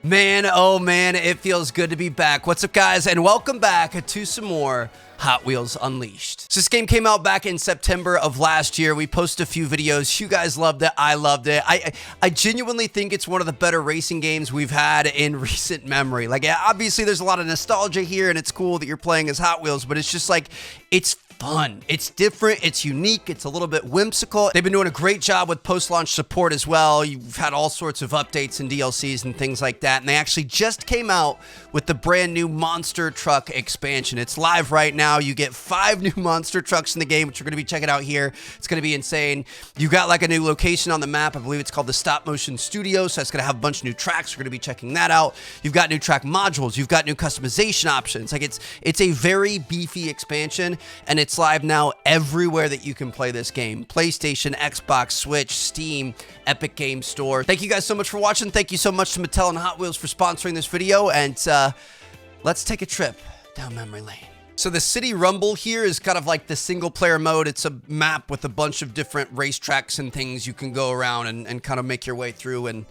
Man, oh man, it feels good to be back. What's up, guys? And welcome back to some more Hot Wheels Unleashed. So this game came out back in September of last year. We posted a few videos. You guys loved it. I loved it. I genuinely think it's one of the better racing games we've had in recent memory. Like, obviously, there's a lot of nostalgia here, and it's cool that you're playing as Hot Wheels, but it's just like, it's fun. It's different. It's unique. It's a little bit whimsical. They've been doing a great job with post-launch support as well. You've had all sorts of updates and DLCs and things like that. And they actually just came out with the brand new Monster Truck expansion. It's live right now. You get 5 new monster trucks in the game, which we're going to be checking out here. It's going to be insane. You got like a new location on the map. I believe it's called the Stop Motion Studio. So that's going to have a bunch of new tracks. We're going to be checking that out. You've got new track modules. You've got new customization options. Like it's a very beefy expansion, and it's live now everywhere that you can play this game. PlayStation, Xbox, Switch, Steam, Epic Games Store. Thank you guys so much for watching. Thank you so much to Mattel and Hot Wheels for sponsoring this video, and let's take a trip down memory lane. So the City Rumble here is kind of like the single player mode. It's a map with a bunch of different racetracks and things you can go around and kind of make your way through and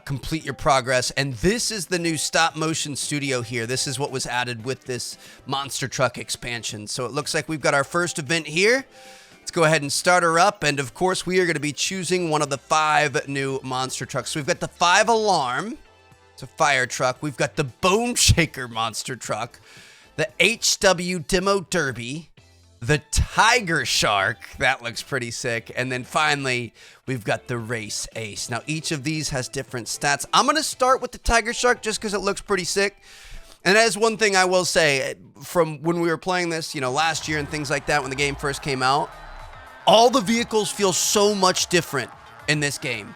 complete your progress. And this is the new Stop Motion Studio here. This is what was added with this Monster Truck expansion. So it looks like we've got our first event here. Let's go ahead and start her up. And of course, we are going to be choosing one of the 5 new monster trucks. So we've got the 5 Alarm. It's a fire truck. We've got the Bone Shaker monster truck, the HW Demo Derby, the Tiger Shark. That looks pretty sick. And then finally, we've got the Race Ace. Now, each of these has different stats. I'm going to start with the Tiger Shark just because it looks pretty sick. And that is one ththing I will say from when we were playing this, you know, last year and things like that when the game first came out. All the vehicles feel so much different in this game.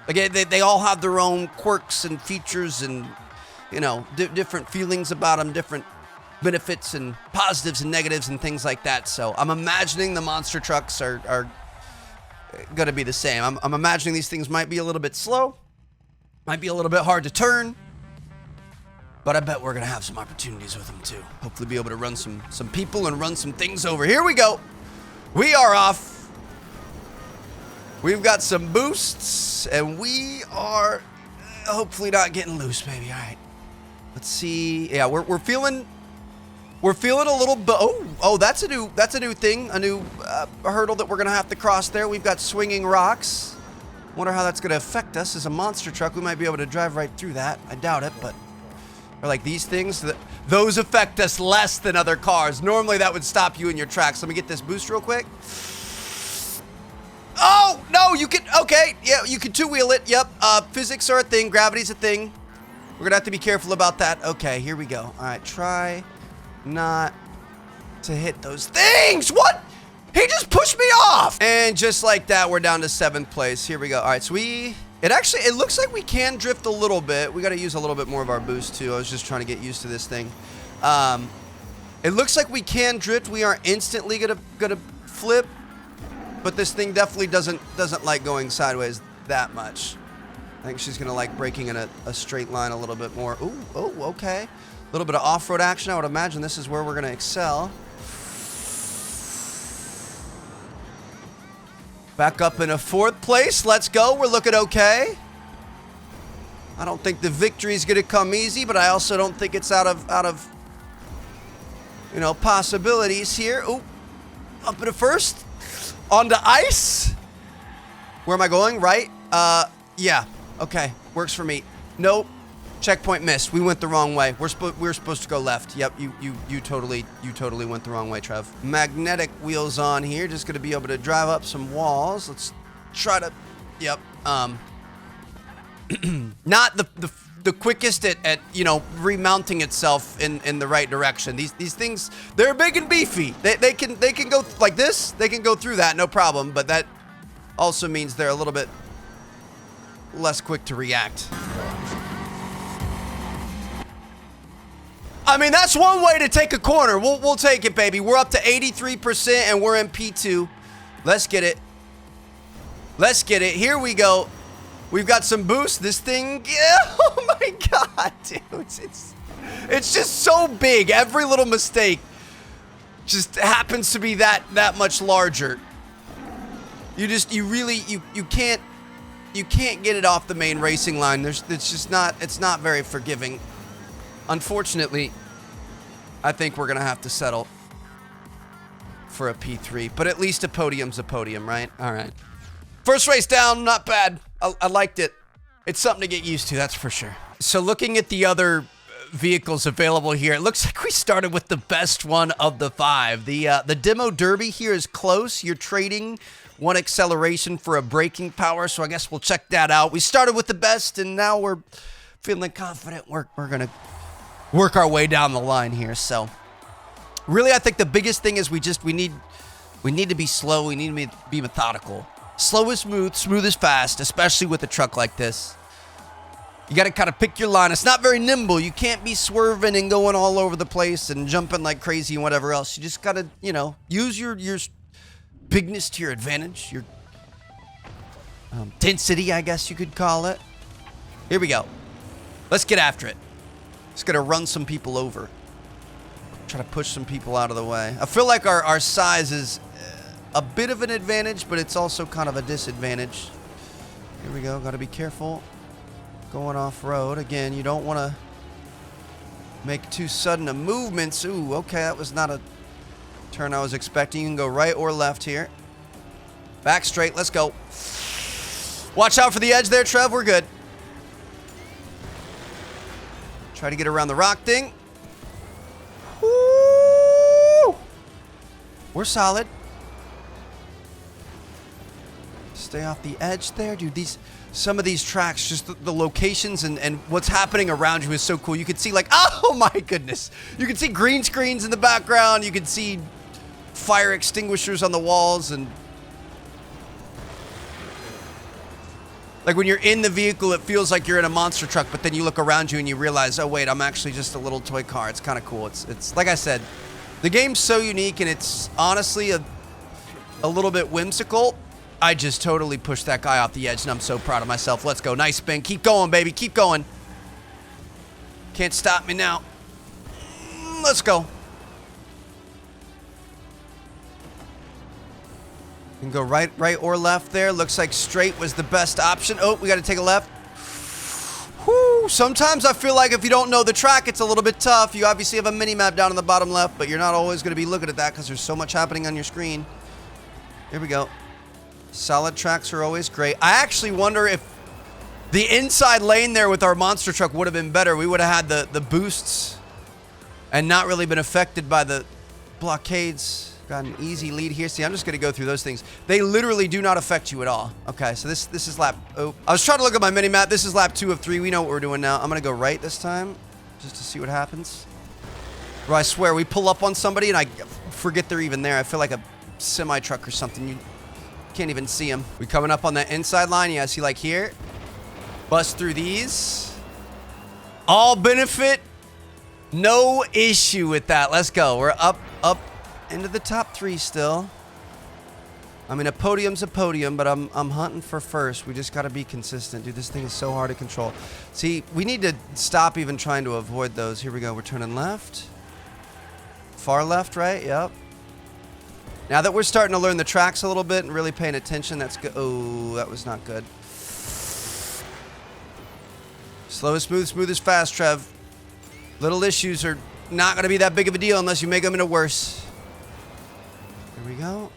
Like, they all have their own quirks and features and, you know, different feelings about them, different benefits and positives and negatives and things like that. So I'm imagining the monster trucks are going to be the same. I'm imagining these things might be a little bit slow, might be a little bit hard to turn, but I bet we're going to have some opportunities with them too. Hopefully be able to run some people and run some things over. Here we go. We are off. We've got some boosts and we are hopefully not getting loose, baby. All right. Let's see. Yeah, we're feeling a little bit. Oh, that's a new thing, a new hurdle that we're gonna have to cross there. We've got swinging rocks. Wonder how that's gonna affect us as a monster truck. We might be able to drive right through that. I doubt it, but or like these things, those affect us less than other cars. Normally that would stop you in your tracks. Let me get this boost real quick. Oh no, you can. Okay, yeah, you can 2-wheel it. Yep. Physics are a thing. Gravity's a thing. We're gonna have to be careful about that. Okay, here we go. All right, try not to hit those things. What? He just pushed me off. And just like that, we're down to 7th place. Here we go. All right, so it looks like we can drift a little bit. We got to use a little bit more of our boost too. I was just trying to get used to this thing. It looks like we can drift. We aren't instantly gonna flip, but this thing definitely doesn't like going sideways that much. I think she's gonna like braking in a straight line a little bit more. Ooh, oh, okay. A little bit of off-road action. I would imagine this is where we're gonna excel. Back up in a 4th place. Let's go. We're looking okay. I don't think the victory's gonna come easy, but I also don't think it's out of you know, possibilities here. Ooh, up in a 1st. Onto ice. Where am I going? Right? Yeah. Okay. Works for me. Nope. Checkpoint missed. We went the wrong way. We're supposed to go left. Yep. You totally went the wrong way, Trev. Magnetic wheels on here. Just gonna be able to drive up some walls. Let's try to. Yep. Not the quickest at you know, remounting itself in the right direction. These things, they're big and beefy. They can go like this. They can go through that, no problem. But that also means they're a little bit less quick to react. I mean, that's one way to take a corner. We'll take it, baby. We're up to 83% and we're in P2. Let's get it. Let's get it. Here we go. We've got some boost. This thing, yeah, oh my God, dude. It's just so big. Every little mistake just happens to be that much larger. You can't you can't get it off the main racing line. It's not very forgiving. Unfortunately, I think we're going to have to settle for a P3, but at least a podium's a podium, right? All right. First race down, not bad. I liked it. It's something to get used to, that's for sure. So looking at the other vehicles available here, it looks like we started with the best one of the 5. The Demo Derby here is close. You're trading 1 acceleration for a braking power, so I guess we'll check that out. We started with the best, and now we're feeling confident we're going to work our way down the line here. So really, I think the biggest thing is we need to be slow. We need to be methodical. Slow is smooth, smooth is fast, especially with a truck like this. You got to kind of pick your line. It's not very nimble. You can't be swerving and going all over the place and jumping like crazy and whatever else. You just got to, use your bigness to your advantage, your density, I guess you could call it. Here we go. Let's get after it. Just got to run some people over. Try to push some people out of the way. I feel like our size is a bit of an advantage, but it's also kind of a disadvantage. Here we go. Got to be careful going off-road. Again, you don't want to make too sudden of movements. Ooh, okay, that was not a turn I was expecting. You can go right or left here. Back straight. Let's go. Watch out for the edge there, Trev. We're good. Try to get around the rock thing. Woo! We're solid. Stay off the edge there, dude. Some of these tracks, just the locations and what's happening around you is so cool. You can see, like, oh my goodness. You can see green screens in the background. You can see fire extinguishers on the walls. And like when you're in the vehicle, it feels like you're in a monster truck, but then you look around you and you realize, oh wait, I'm actually just a little toy car. It's kind of cool. It's like I said, the game's so unique and it's honestly a little bit whimsical. I just totally pushed that guy off the edge, and I'm so proud of myself. Let's go. Nice spin. Keep going, baby. Keep going. Can't stop me now. Let's go. You can go right or left there. Looks like straight was the best option. Oh, we got to take a left. Whew. Sometimes I feel like if you don't know the track, it's a little bit tough. You obviously have a mini-map down in the bottom left, but you're not always going to be looking at that because there's so much happening on your screen. Here we go. Solid tracks are always great. I actually wonder if the inside lane there with our monster truck would have been better. We would have had the boosts and not really been affected by the blockades. Got an easy lead here. See, I'm just going to go through those things. They literally do not affect you at all. Okay, so this is lap... Oh, I was trying to look at my mini-map. This is lap 2 of 3. We know what we're doing now. I'm going to go right this time just to see what happens. Bro, I swear, we pull up on somebody and I forget they're even there. I feel like a semi-truck or something. You can't even see them. We coming up on that inside line. Yeah, see, like here. Bust through these. All benefit. No issue with that. Let's go. We're up into the top 3 still. I mean, a podium's a podium, but I'm hunting for first. We just got to be consistent. Dude, this thing is so hard to control. See, we need to stop even trying to avoid those. Here we go. We're turning left. Far left, right? Yep. Now that we're starting to learn the tracks a little bit and really paying attention, that's good. Oh, that was not good. Slow is smooth, smooth is fast, Trev. Little issues are not going to be that big of a deal unless you make them into worse. Here we go.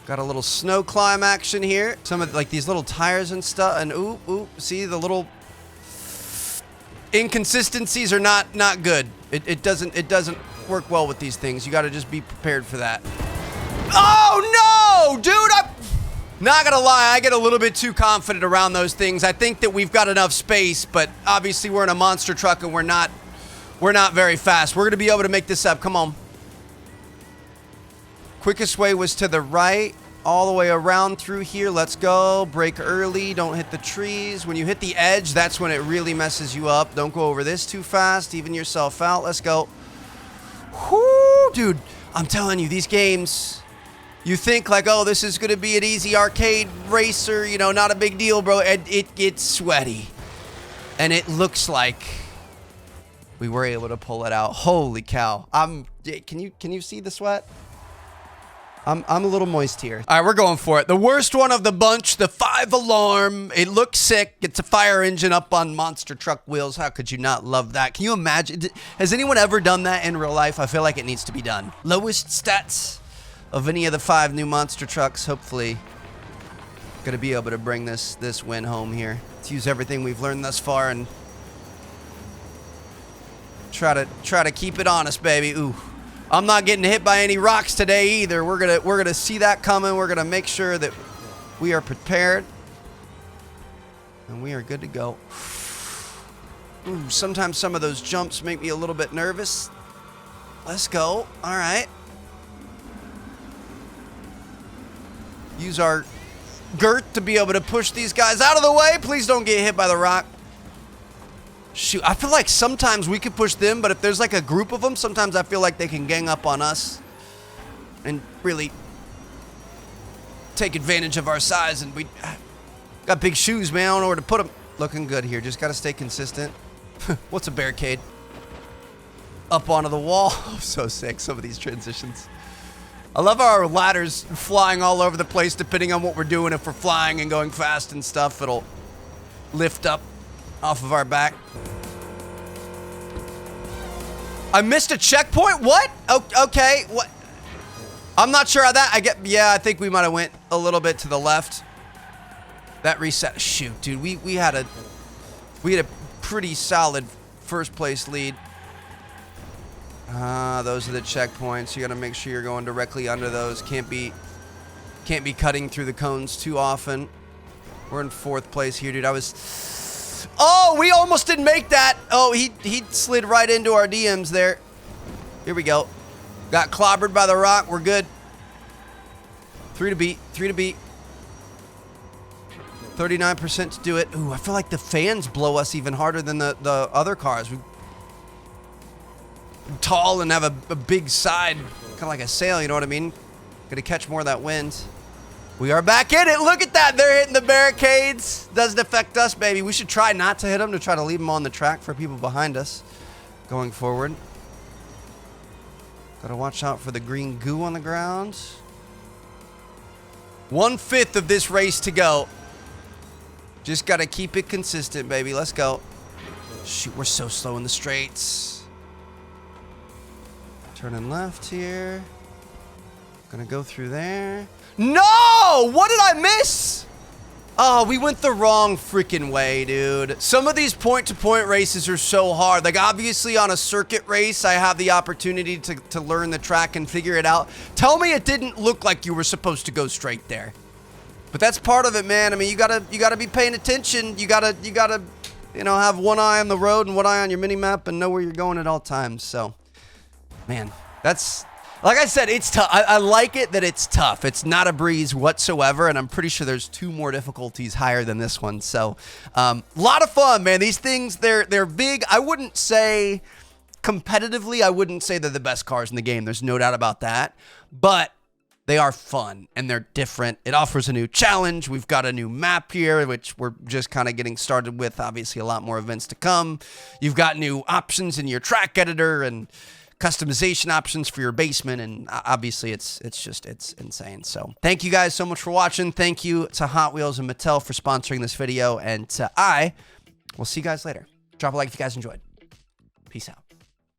Got a little snow climb action here. Some of like these little tires and stuff. And ooh, see the little inconsistencies are not good. It doesn't work well with these things. You got to just be prepared for that. Oh no, dude! I'm not gonna lie, I get a little bit too confident around those things. I think that we've got enough space, but obviously we're in a monster truck and we're not very fast. We're gonna be able to make this up. Come on. Quickest way was to the right, all the way around through here. Let's go. Brake early. Don't hit the trees. When you hit the edge, that's when it really messes you up. Don't go over this too fast. Even yourself out. Let's go. Whoo, dude! I'm telling you, these games. You think like, oh, this is going to be an easy arcade racer, you know, not a big deal, bro. It gets sweaty. And it looks like we were able to pull it out. Holy cow. Can you see the sweat? I'm a little moist here. All right, we're going for it. The worst one of the bunch, the 5-alarm. It looks sick. It's a fire engine up on monster truck wheels. How could you not love that? Can you imagine? Has anyone ever done that in real life? I feel like it needs to be done. Lowest stats of any of the 5 new monster trucks. Hopefully, gonna be able to bring this win home here. Let's use everything we've learned thus far and try to keep it honest, baby. Ooh. I'm not getting hit by any rocks today either. We're gonna see that coming. We're gonna make sure that we are prepared. And we are good to go. Ooh, sometimes some of those jumps make me a little bit nervous. Let's go. All right. Use our girth to be able to push these guys out of the way. Please don't get hit by the rock. Shoot, I feel like sometimes we could push them, but if there's like a group of them, sometimes I feel like they can gang up on us and really take advantage of our size. And we got big shoes, man. I don't know where to put them. Looking good here. Just got to stay consistent. What's a barricade? Up onto the wall. I'm so sick, some of these transitions. I love our ladders flying all over the place depending on what we're doing. If we're flying and going fast and stuff, it'll lift up off of our back. I missed a checkpoint? What? Okay. What? I'm not sure how that... Yeah, I think we might have went a little bit to the left. That reset... Shoot, dude. We had a pretty solid first place lead. Those are the checkpoints. You got to make sure you're going directly under those. Can't be cutting through the cones too often. We're in 4th place here, dude. Oh, we almost didn't make that. Oh, he slid right into our DMs there. Here we go. Got clobbered by the rock. We're good. 3 to beat. 3 to beat. 39% to do it. Ooh, I feel like the fans blow us even harder than the other cars. We're tall and have a big side, kind of like a sail, you know what I mean? Gonna catch more of that wind. We are back in it. Look at that. They're hitting the barricades. Doesn't affect us, baby. We should try not to hit them, to try to leave them on the track for people behind us going forward. Gotta watch out for the green goo on the ground. 1/5 of this race to go. Just gotta keep it consistent, baby. Let's go. Shoot, we're so slow in the straights. Turning left here. Gonna go through there. No! What did I miss? Oh, we went the wrong freaking way, dude. Some of these point-to-point races are so hard. Like, obviously, on a circuit race, I have the opportunity to learn the track and figure it out. Tell me it didn't look like you were supposed to go straight there. But that's part of it, man. I mean, you gotta be paying attention. You gotta, you know, have one eye on the road and one eye on your mini-map and know where you're going at all times. So, man, that's... Like I said, it's tough. I like it that it's tough. It's not a breeze whatsoever, and I'm pretty sure there's 2 more difficulties higher than this one. So, a lot of fun, man. These things, they're big. I wouldn't say, competitively, I wouldn't say they're the best cars in the game. There's no doubt about that. But they are fun, and they're different. It offers a new challenge. We've got a new map here, which we're just kind of getting started with. Obviously, a lot more events to come. You've got new options in your track editor, and customization options for your basement, and obviously it's insane. So thank you guys so much for watching. Thank you to Hot Wheels and Mattel for sponsoring this video, and I will see you guys later. Drop a like if you guys enjoyed. Peace out.